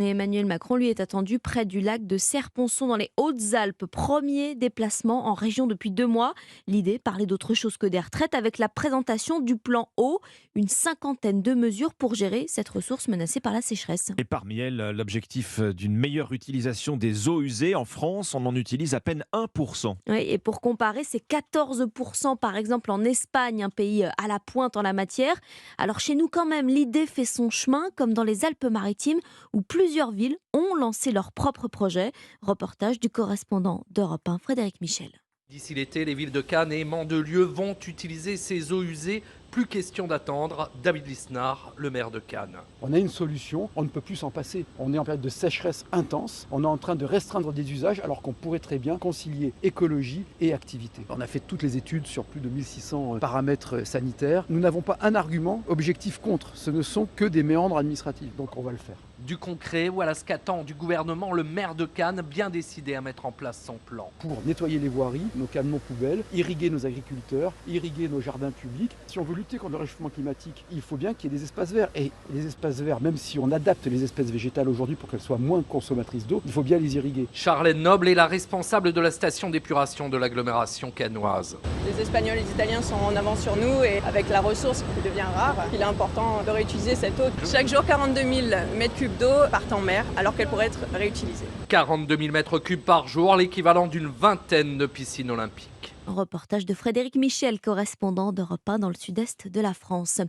Et Emmanuel Macron, lui, est attendu près du lac de Serponçon dans les Hautes-Alpes. Premier déplacement en région depuis 2 mois. L'idée, parler d'autre chose que des retraites avec la présentation du plan eau, une cinquantaine de mesures pour gérer cette ressource menacée par la sécheresse. Et parmi elles, l'objectif d'une meilleure utilisation des eaux usées. En France, on en utilise à peine 1%. Oui, et pour comparer, c'est 14% par exemple en Espagne, un pays à la pointe en la matière. Alors chez nous quand même, l'idée fait son chemin, comme dans les Alpes-Maritimes, où plusieurs villes ont lancé leurs propres projets. Reportage du correspondant d'Europe 1, Frédéric Michel. D'ici l'été, les villes de Cannes et Mandelieu vont utiliser ces eaux usées. Plus question d'attendre. David Lisnard, le maire de Cannes. On a une solution, on ne peut plus s'en passer. On est en période de sécheresse intense, on est en train de restreindre des usages alors qu'on pourrait très bien concilier écologie et activité. On a fait toutes les études sur plus de 1600 paramètres sanitaires. Nous n'avons pas un argument objectif contre, ce ne sont que des méandres administratifs, donc on va le faire. Du concret, voilà ce qu'attend du gouvernement le maire de Cannes, bien décidé à mettre en place son plan. Pour nettoyer les voiries, nos camions poubelles, irriguer nos agriculteurs, irriguer nos jardins publics. Si on veut lutter contre le réchauffement climatique, il faut bien qu'il y ait des espaces verts. Et les espaces verts, même si on adapte les espèces végétales aujourd'hui pour qu'elles soient moins consommatrices d'eau, il faut bien les irriguer. Charlène Noble est la responsable de la station d'épuration de l'agglomération cannoise. Les Espagnols et les Italiens sont en avance sur nous et avec la ressource qui devient rare, il est important de réutiliser cette eau. Chaque jour, 42 000 mètres cubes d'eau partent en mer alors qu'elle pourrait être réutilisée. 42 000 mètres cubes par jour, l'équivalent d'une vingtaine de piscines olympiques. Reportage de Frédéric Michel, correspondant d'Europe 1 dans le sud-est de la France.